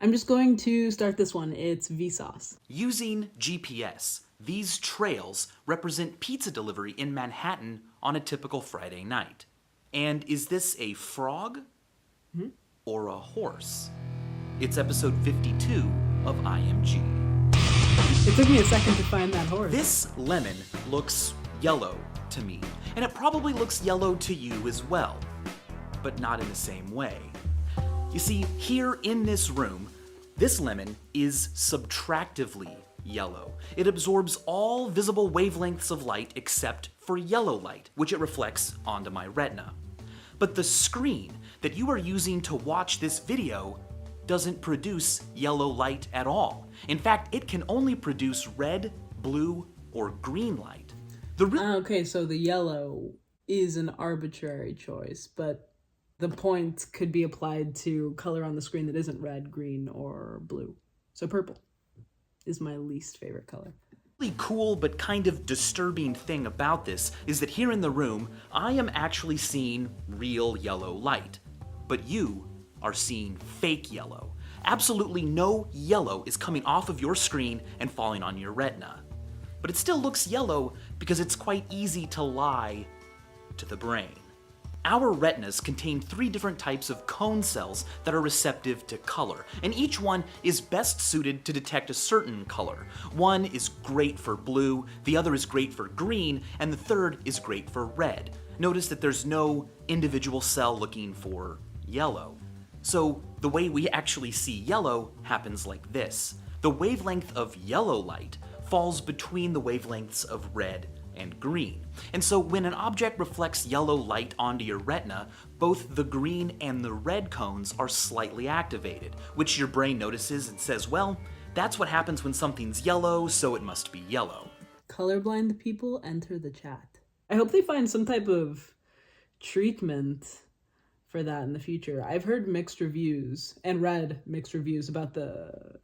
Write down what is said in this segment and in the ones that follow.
I'm just going to start this one. It's Vsauce. Using GPS, these trails represent pizza delivery in Manhattan on a typical Friday night. And is this a frog or a horse? It's episode 52 of IMG. It took me a second to find that horse. This lemon looks yellow to me, and it probably looks yellow to you as well, but not in the same way. You see, here in this room, this lemon is subtractively yellow. It absorbs all visible wavelengths of light except for yellow light, which it reflects onto my retina. But the screen that you are using to watch this video doesn't produce yellow light at all. In fact, it can only produce red, blue, or green light. Okay, so the yellow is an arbitrary choice, but the point could be applied to color on the screen that isn't red, green, or blue. So purple is my least favorite color. Really cool but kind of disturbing thing about this is that here in the room, I am actually seeing real yellow light, but you are seeing fake yellow. Absolutely no yellow is coming off of your screen and falling on your retina. But it still looks yellow because it's quite easy to lie to the brain. Our retinas contain 3 different types of cone cells that are receptive to color, and each one is best suited to detect a certain color. One is great for blue, the other is great for green, and the third is great for red. Notice that there's no individual cell looking for yellow. So the way we actually see yellow happens like this. The wavelength of yellow light falls between the wavelengths of red and green. And so when an object reflects yellow light onto your retina, both the green and the red cones are slightly activated, which your brain notices and says, well, that's what happens when something's yellow, so it must be yellow. Colorblind people enter the chat. I hope they find some type of treatment for that in the future. I've heard mixed reviews and read mixed reviews about the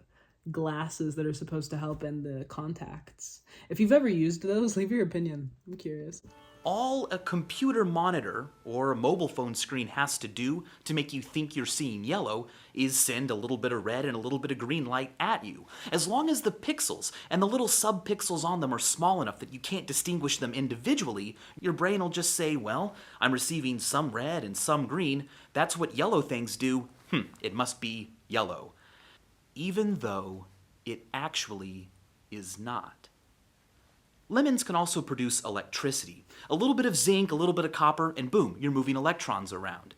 glasses that are supposed to help and the contacts. If you've ever used those, leave your opinion. I'm curious. All a computer monitor or a mobile phone screen has to do to make you think you're seeing yellow is send a little bit of red and a little bit of green light at you. As long as the pixels and the little sub-pixels on them are small enough that you can't distinguish them individually, your brain will just say, well, I'm receiving some red and some green. That's what yellow things do. It must be yellow. Even though it actually is not. Lemons can also produce electricity. A little bit of zinc, a little bit of copper, and boom, you're moving electrons around.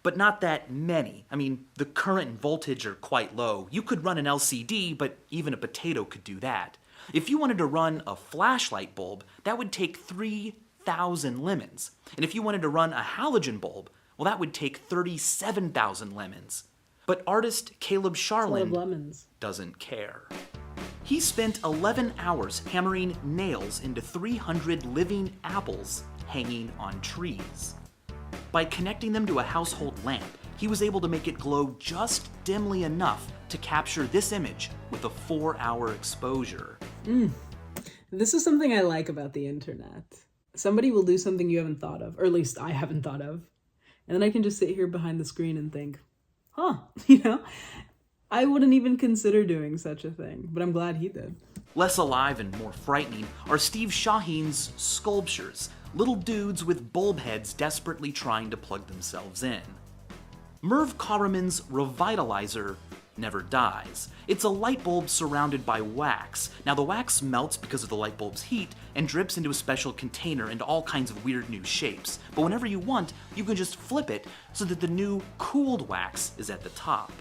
But not that many. I mean, the current and voltage are quite low. You could run an LCD, but even a potato could do that. If you wanted to run a flashlight bulb, that would take 3,000 lemons. And if you wanted to run a halogen bulb, well, that would take 37,000 lemons. But artist Caleb Sharland doesn't care. He spent 11 hours hammering nails into 300 living apples hanging on trees. By connecting them to a household lamp, he was able to make it glow just dimly enough to capture this image with a 4-hour exposure. This is something I like about the internet. Somebody will do something you haven't thought of, or at least I haven't thought of, and then I can just sit here behind the screen and think, I wouldn't even consider doing such a thing, but I'm glad he did. Less alive and more frightening are Steve Shaheen's sculptures, little dudes with bulb heads desperately trying to plug themselves in. Merv Karaman's Revitalizer never dies. It's a light bulb surrounded by wax. Now the wax melts because of the light bulb's heat and drips into a special container into all kinds of weird new shapes. But whenever you want, you can just flip it so that the new cooled wax is at the top.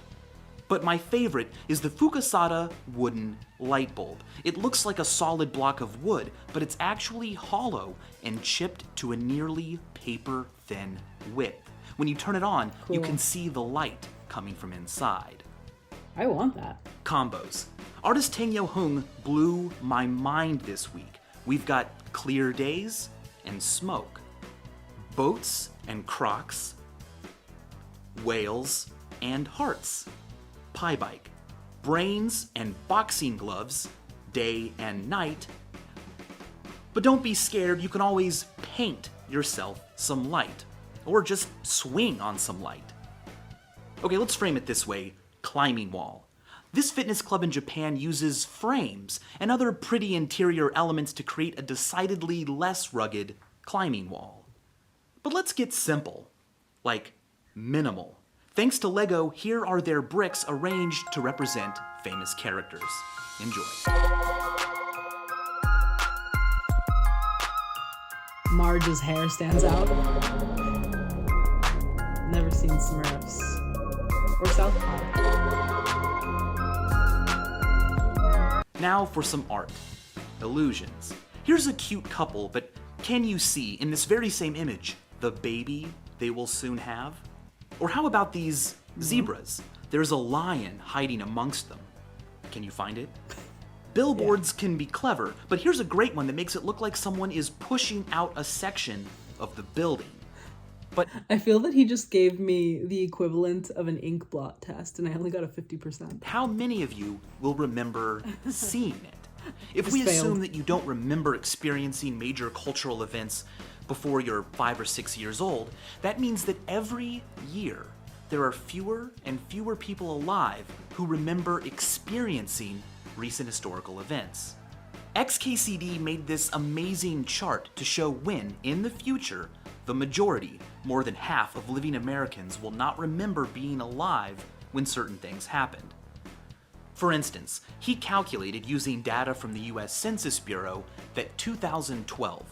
But my favorite is the Fukasada wooden light bulb. It looks like a solid block of wood, but it's actually hollow and chipped to a nearly paper-thin width. When you turn it on, you can see the light coming from inside. I want that. Combos. Artist Tang Yo Hung blew my mind this week. We've got clear days and smoke, boats and crocs, whales and hearts, pie bike, brains and boxing gloves, day and night. But don't be scared, you can always paint yourself some light, or just swing on some light. Okay, let's frame it this way. Climbing wall. This fitness club in Japan uses frames and other pretty interior elements to create a decidedly less rugged climbing wall. But let's get simple, like minimal. Thanks to Lego, here are their bricks arranged to represent famous characters. Enjoy. Marge's hair stands out. Never seen Smurfs. Or South Park. Now for some art. Illusions. Here's a cute couple, but can you see in this very same image the baby they will soon have? Or how about these zebras? There's a lion hiding amongst them. Can you find it? Billboards can be clever, but here's a great one that makes it look like someone is pushing out a section of the building. But I feel that he just gave me the equivalent of an ink blot test, and I only got a 50%. how many of you will remember seeing it? If Just we assume failed. that you don't remember experiencing major cultural events before you're 5 or 6 years old, that means that every year there are fewer and fewer people alive who remember experiencing recent historical events. XKCD made this amazing chart to show when, in the future, the majority, more than half of living Americans will not remember being alive when certain things happened. For instance, he calculated using data from the US Census Bureau that 2012,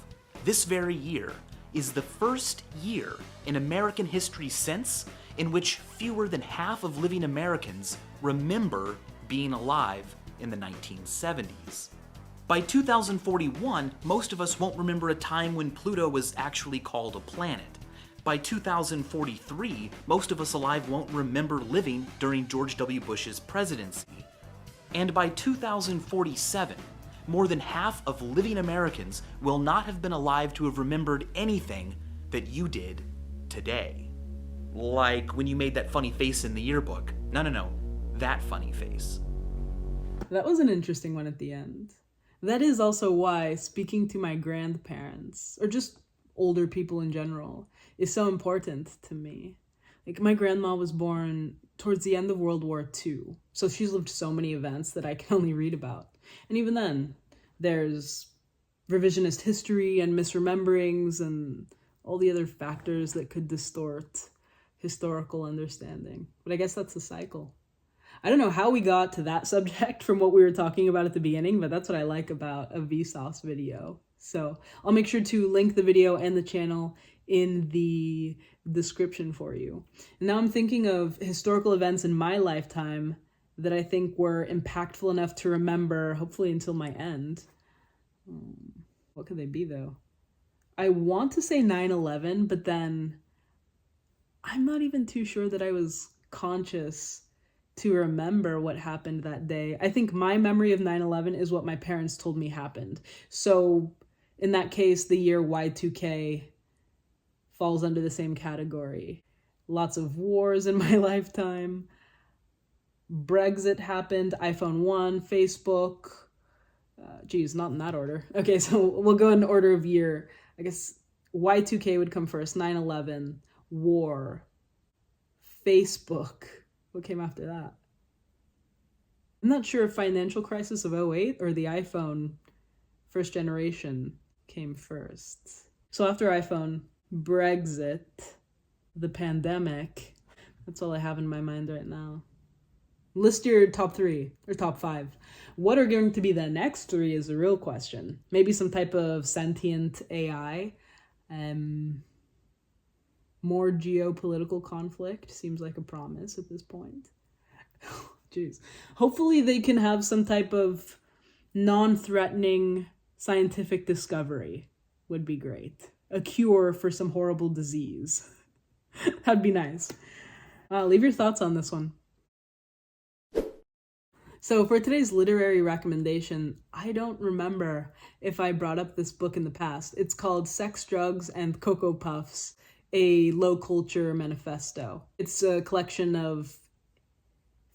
this very year, is the first year in American history since in which fewer than half of living Americans remember being alive in the 1970s. By 2041, most of us won't remember a time when Pluto was actually called a planet. By 2043, most of us alive won't remember living during George W. Bush's presidency. And by 2047, more than half of living Americans will not have been alive to have remembered anything that you did today. Like when you made that funny face in the yearbook. No, that funny face. That was an interesting one at the end. That is also why speaking to my grandparents, or just older people in general, is so important to me. Like, my grandma was born towards the end of World War II, so she's lived so many events that I can only read about. And even then, there's revisionist history and misrememberings and all the other factors that could distort historical understanding. But I guess that's the cycle. I don't know how we got to that subject from what we were talking about at the beginning, but that's what I like about a Vsauce video. So I'll make sure to link the video and the channel in the description for you. And now I'm thinking of historical events in my lifetime that I think were impactful enough to remember, hopefully until my end. What could they be, though? I want to say 9/11, but then I'm not even too sure that I was conscious to remember what happened that day. I think my memory of 9/11 is what my parents told me happened. So in that case, the year Y2K falls under the same category. Lots of wars in my lifetime. Brexit happened, iPhone 1, Facebook. Not in that order. Okay, so we'll go in order of year. I guess Y2K would come first, 9/11, war, Facebook. What came after that? I'm not sure if financial crisis of '08 or the iPhone first generation came first. So after iPhone, Brexit, the pandemic. That's all I have in my mind right now. List your top 3 or top 5. What are going to be the next 3 is the real question. Maybe some type of sentient AI. More geopolitical conflict seems like a promise at this point. Jeez. Hopefully they can have some type of non-threatening scientific discovery would be great. A cure for some horrible disease. That'd be nice. Leave your thoughts on this one. So for today's literary recommendation, I don't remember if I brought up this book in the past. It's called Sex, Drugs, and Cocoa Puffs, a Low Culture Manifesto. It's a collection of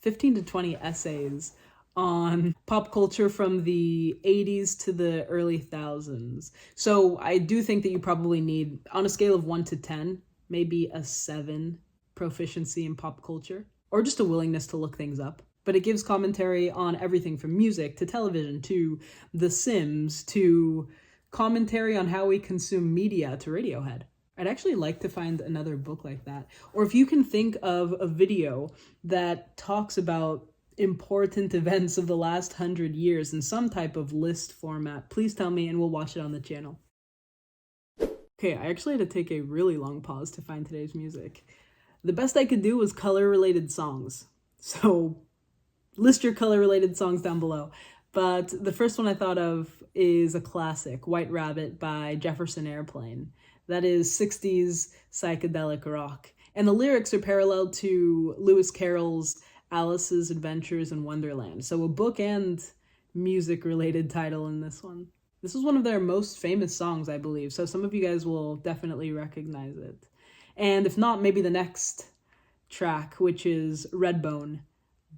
15 to 20 essays on pop culture from the 80s to the early thousands. So I do think that you probably need, on a scale of 1 to 10, maybe a 7 proficiency in pop culture, or just a willingness to look things up. but it gives commentary on everything from music to television to The Sims to commentary on how we consume media to Radiohead. I'd actually like to find another book like that. Or if you can think of a video that talks about important events of the last 100 years in some type of list format, please tell me and we'll watch it on the channel. Okay, I actually had to take a really long pause to find today's music. The best I could do was color-related songs. So list your color-related songs down below. But the first one I thought of is a classic, White Rabbit by Jefferson Airplane. That is 60s psychedelic rock. And the lyrics are parallel to Lewis Carroll's Alice's Adventures in Wonderland. So a book and music-related title in this one. This is one of their most famous songs, I believe, so some of you guys will definitely recognize it. And if not, maybe the next track, which is Redbone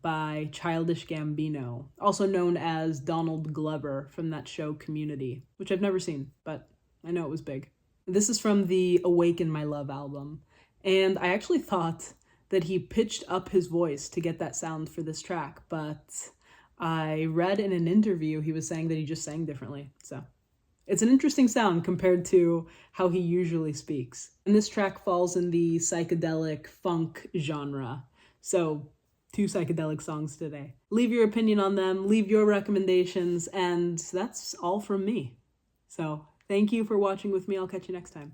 by Childish Gambino, also known as Donald Glover from that show Community, which I've never seen, but I know it was big. This is from the Awaken My Love album, and I actually thought that he pitched up his voice to get that sound for this track, but I read in an interview he was saying that he just sang differently, so it's an interesting sound compared to how he usually speaks. And this track falls in the psychedelic funk genre, so 2 psychedelic songs today. Leave your opinion on them, leave your recommendations, and that's all from me. So thank you for watching with me. I'll catch you next time.